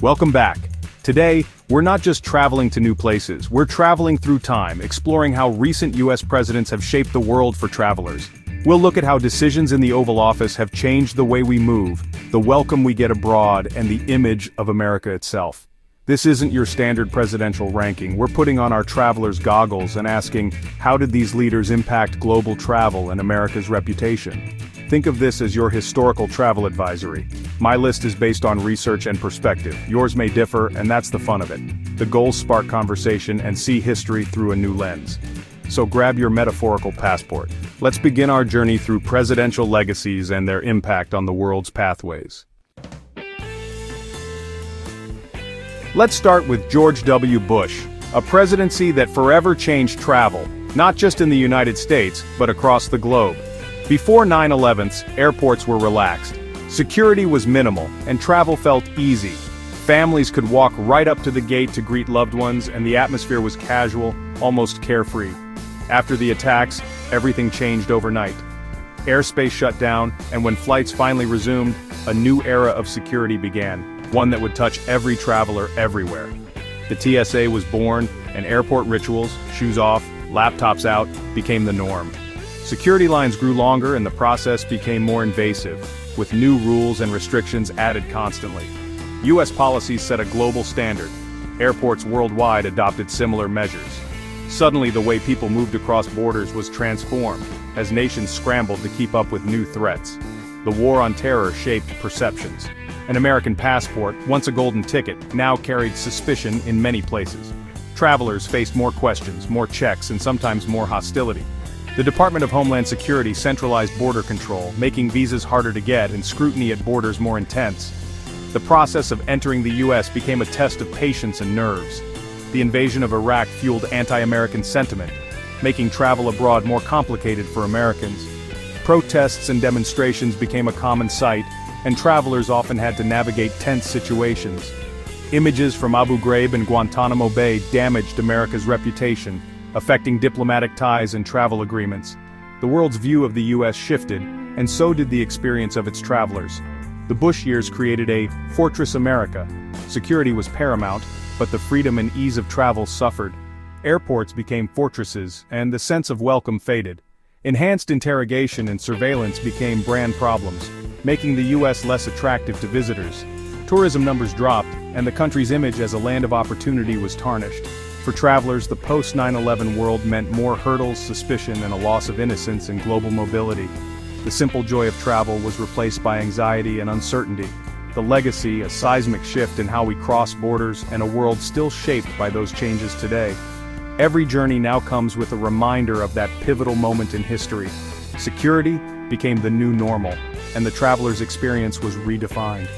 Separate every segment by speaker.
Speaker 1: Welcome back. Today, we're not just traveling to new places, we're traveling through time, exploring how recent US presidents have shaped the world for travelers. We'll look at how decisions in the Oval Office have changed the way we move, the welcome we get abroad, and the image of America itself. This isn't your standard presidential ranking. We're putting on our travelers' goggles and asking, how did these leaders impact global travel and America's reputation? Think of this as your historical travel advisory. My list is based on research and perspective. Yours may differ, and that's the fun of it. The goals spark conversation and see history through a new lens. So grab your metaphorical passport. Let's begin our journey through presidential legacies and their impact on the world's pathways. Let's start with George W. Bush, a presidency that forever changed travel, not just in the United States, but across the globe. Before 9/11, airports were relaxed. Security was minimal, and travel felt easy. Families could walk right up to the gate to greet loved ones, and the atmosphere was casual, almost carefree. After the attacks, everything changed overnight. Airspace shut down, and when flights finally resumed, a new era of security began, one that would touch every traveler everywhere. The TSA was born, and airport rituals, shoes off, laptops out, became the norm. Security lines grew longer and the process became more invasive, with new rules and restrictions added constantly. US policies set a global standard. Airports worldwide adopted similar measures. Suddenly, the way people moved across borders was transformed, as nations scrambled to keep up with new threats. The war on terror shaped perceptions. An American passport, once a golden ticket, now carried suspicion in many places. Travelers faced more questions, more checks, and sometimes more hostility. The Department of Homeland Security centralized border control, making visas harder to get and scrutiny at borders more intense. The process of entering the US became a test of patience and nerves. The invasion of Iraq fueled anti-American sentiment, making travel abroad more complicated for Americans. Protests and demonstrations became a common sight, and travelers often had to navigate tense situations. Images from Abu Ghraib and Guantanamo Bay damaged America's reputation, affecting diplomatic ties and travel agreements. The world's view of the US shifted, and so did the experience of its travelers. The Bush years created a Fortress America. Security was paramount, but the freedom and ease of travel suffered. Airports became fortresses, and the sense of welcome faded. Enhanced interrogation and surveillance became brand problems, making the US less attractive to visitors. Tourism numbers dropped, and the country's image as a land of opportunity was tarnished. For travelers, the post-9/11 world meant more hurdles, suspicion, and a loss of innocence in global mobility. The simple joy of travel was replaced by anxiety and uncertainty. The legacy, a seismic shift in how we cross borders, and a world still shaped by those changes today. Every journey now comes with a reminder of that pivotal moment in history. Security became the new normal, and the traveler's experience was redefined.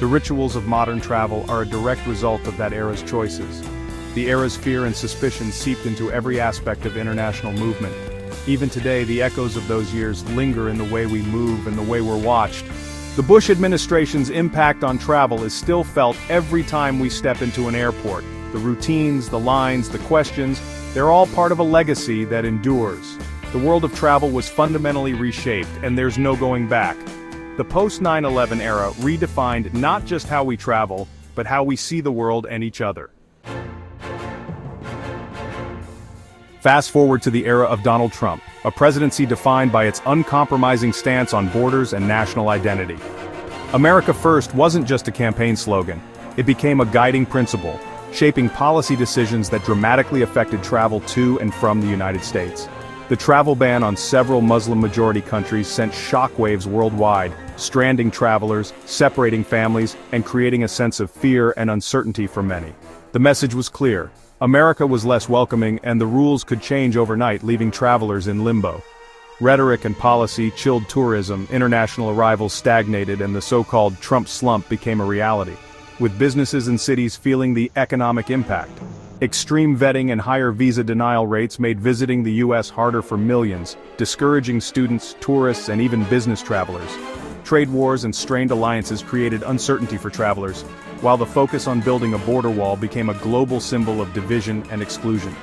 Speaker 1: The rituals of modern travel are a direct result of that era's choices. The era's fear and suspicion seeped into every aspect of international movement. Even today, the echoes of those years linger in the way we move and the way we're watched. The Bush administration's impact on travel is still felt every time we step into an airport. The routines, the lines, the questions, they're all part of a legacy that endures. The world of travel was fundamentally reshaped, and there's no going back. The post-9/11 era redefined not just how we travel, but how we see the world and each other. Fast forward to the era of Donald Trump, a presidency defined by its uncompromising stance on borders and national identity. America First wasn't just a campaign slogan, it became a guiding principle, shaping policy decisions that dramatically affected travel to and from the United States. The travel ban on several Muslim-majority countries sent shockwaves worldwide, stranding travelers, separating families, and creating a sense of fear and uncertainty for many. The message was clear. America was less welcoming, and the rules could change overnight, leaving travelers in limbo. Rhetoric and policy chilled tourism, international arrivals stagnated, and the so-called Trump slump became a reality, with businesses and cities feeling the economic impact. Extreme vetting and higher visa denial rates made visiting the US harder for millions, discouraging students, tourists, and even business travelers. Trade wars and strained alliances created uncertainty for travelers, while the focus on building a border wall became a global symbol of division and exclusion.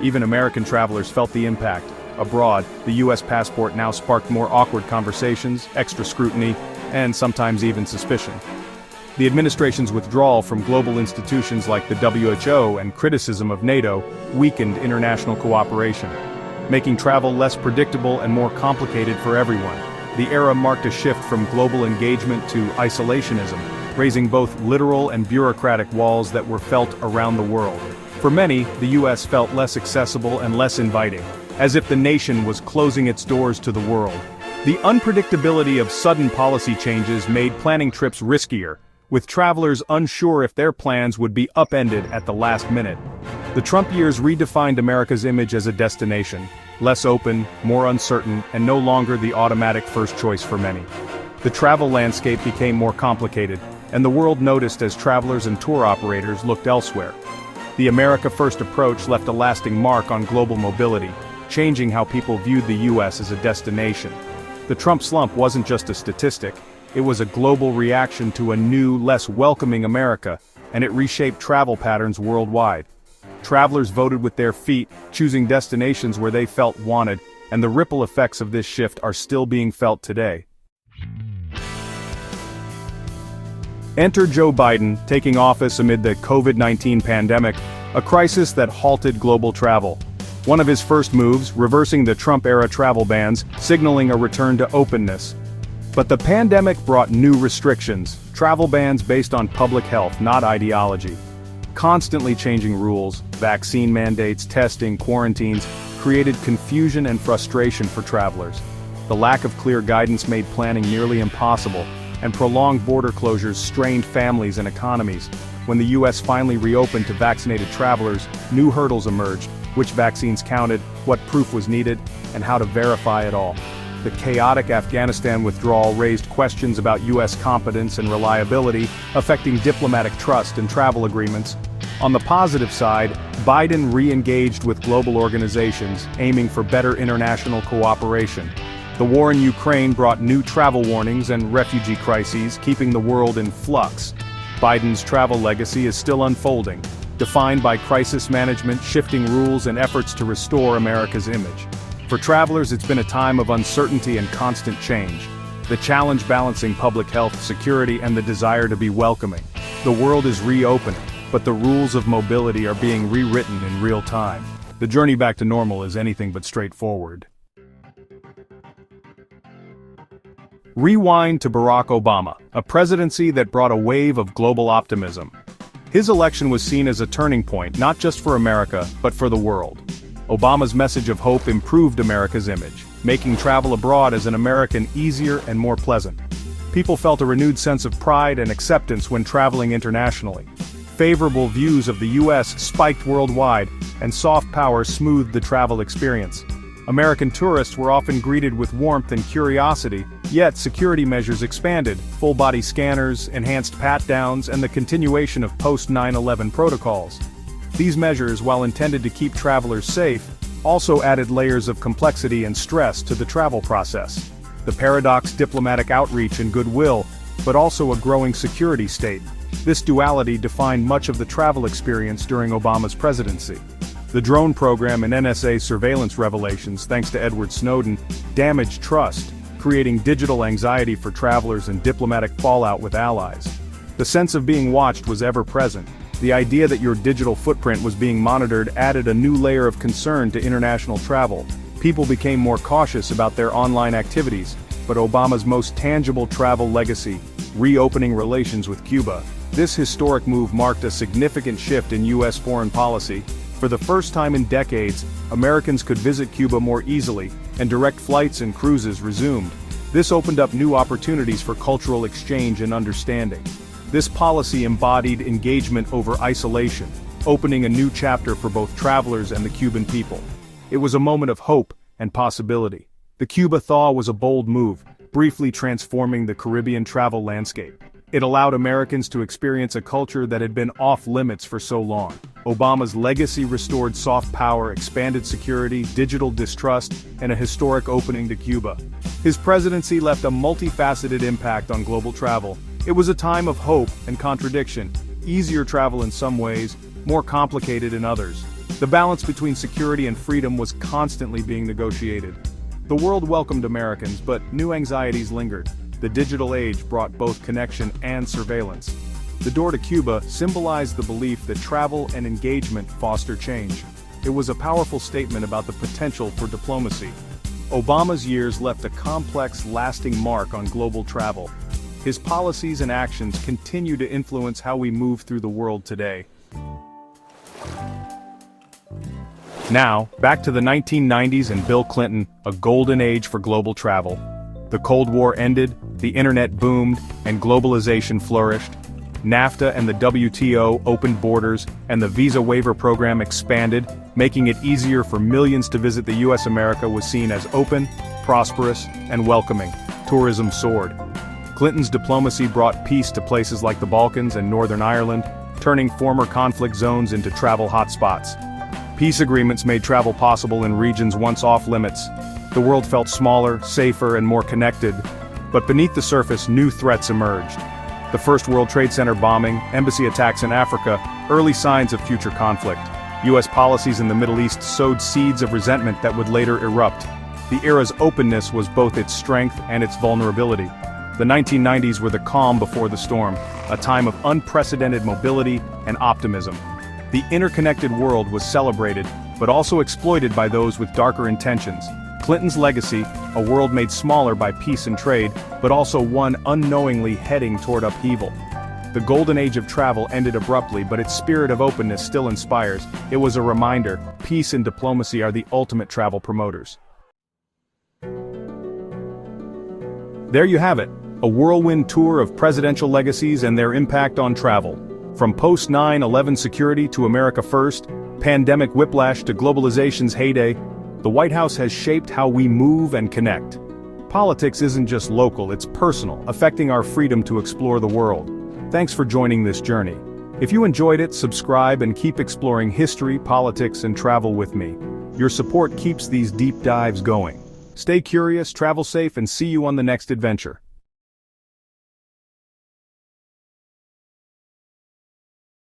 Speaker 1: Even American travelers felt the impact. Abroad, the US passport now sparked more awkward conversations, extra scrutiny, and sometimes even suspicion. The administration's withdrawal from global institutions like the WHO and criticism of NATO weakened international cooperation, making travel less predictable and more complicated for everyone. The era marked a shift from global engagement to isolationism, raising both literal and bureaucratic walls that were felt around the world. For many, the US felt less accessible and less inviting, as if the nation was closing its doors to the world. The unpredictability of sudden policy changes made planning trips riskier, with travelers unsure if their plans would be upended at the last minute. The Trump years redefined America's image as a destination, less open, more uncertain, and no longer the automatic first choice for many. The travel landscape became more complicated, and the world noticed as travelers and tour operators looked elsewhere. The America First approach left a lasting mark on global mobility, changing how people viewed the US as a destination. The Trump slump wasn't just a statistic, it was a global reaction to a new, less welcoming America, and it reshaped travel patterns worldwide. Travelers voted with their feet, choosing destinations where they felt wanted, and the ripple effects of this shift are still being felt today. Enter Joe Biden, taking office amid the COVID-19 pandemic, a crisis that halted global travel. One of his first moves, reversing the Trump-era travel bans, signaling a return to openness. But the pandemic brought new restrictions, travel bans based on public health, not ideology. Constantly changing rules, vaccine mandates, testing, quarantines, created confusion and frustration for travelers. The lack of clear guidance made planning nearly impossible, and prolonged border closures strained families and economies. When the US finally reopened to vaccinated travelers, new hurdles emerged: which vaccines counted, what proof was needed, and how to verify it all. The chaotic Afghanistan withdrawal raised questions about US competence and reliability, affecting diplomatic trust and travel agreements. On the positive side, Biden re-engaged with global organizations, aiming for better international cooperation. The war in Ukraine brought new travel warnings and refugee crises, keeping the world in flux. Biden's travel legacy is still unfolding, defined by crisis management, shifting rules, and efforts to restore America's image. For travelers, it's been a time of uncertainty and constant change. The challenge balancing public health, security, and the desire to be welcoming. The world is reopening, but the rules of mobility are being rewritten in real time. The journey back to normal is anything but straightforward. Rewind to Barack Obama, a presidency that brought a wave of global optimism. His election was seen as a turning point, not just for America, but for the world. Obama's message of hope improved America's image, making travel abroad as an American easier and more pleasant. People felt a renewed sense of pride and acceptance when traveling internationally. Favorable views of the US spiked worldwide, and soft power smoothed the travel experience. American tourists were often greeted with warmth and curiosity, yet security measures expanded: full-body scanners, enhanced pat-downs, and the continuation of post-9/11 protocols. These measures, while intended to keep travelers safe, also added layers of complexity and stress to the travel process. The paradox: diplomatic outreach and goodwill, but also a growing security state. This duality defined much of the travel experience during Obama's presidency. The drone program and NSA surveillance revelations, thanks to Edward Snowden, damaged trust, creating digital anxiety for travelers and diplomatic fallout with allies. The sense of being watched was ever present. The idea that your digital footprint was being monitored added a new layer of concern to international travel. People became more cautious about their online activities, but Obama's most tangible travel legacy, reopening relations with Cuba. This historic move marked a significant shift in US foreign policy. For the first time in decades, Americans could visit Cuba more easily, and direct flights and cruises resumed. This opened up new opportunities for cultural exchange and understanding. This policy embodied engagement over isolation, opening a new chapter for both travelers and the Cuban people. It was a moment of hope and possibility. The Cuba thaw was a bold move, briefly transforming the Caribbean travel landscape. It allowed Americans to experience a culture that had been off-limits for so long. Obama's legacy restored soft power, expanded security, digital distrust, and a historic opening to Cuba. His presidency left a multifaceted impact on global travel. It was a time of hope and contradiction, easier travel in some ways, more complicated in others. The balance between security and freedom was constantly being negotiated. The world welcomed Americans, but new anxieties lingered. the digital age brought both connection and surveillance. The door to Cuba symbolized the belief that travel and engagement foster change. It was a powerful statement about the potential for diplomacy. Obama's years left a complex, lasting mark on global travel. His policies and actions continue to influence how we move through the world today. Now, back to the 1990s and Bill Clinton, a golden age for global travel. The Cold War ended, the internet boomed, and globalization flourished. NAFTA and the WTO opened borders, and the visa waiver program expanded, making it easier for millions to visit the US. America was seen as open, prosperous, and welcoming. Tourism soared. Clinton's diplomacy brought peace to places like the Balkans and Northern Ireland, turning former conflict zones into travel hotspots. Peace agreements made travel possible in regions once off-limits. The world felt smaller, safer, and more connected. But beneath the surface, new threats emerged. The first World Trade Center bombing, embassy attacks in Africa, early signs of future conflict. US policies in the Middle East sowed seeds of resentment that would later erupt. The era's openness was both its strength and its vulnerability. The 1990s were the calm before the storm, a time of unprecedented mobility and optimism. The interconnected world was celebrated, but also exploited by those with darker intentions. Clinton's legacy, a world made smaller by peace and trade, but also one unknowingly heading toward upheaval. The golden age of travel ended abruptly, but its spirit of openness still inspires. It was a reminder, peace and diplomacy are the ultimate travel promoters. There you have it, a whirlwind tour of presidential legacies and their impact on travel. From post-9/11 security to America First, pandemic whiplash to globalization's heyday, the White House has shaped how we move and connect. Politics isn't just local, it's personal, affecting our freedom to explore the world. Thanks for joining this journey. If you enjoyed it, subscribe and keep exploring history, politics, and travel with me. Your support keeps these deep dives going. Stay curious, travel safe, and see you on the next adventure.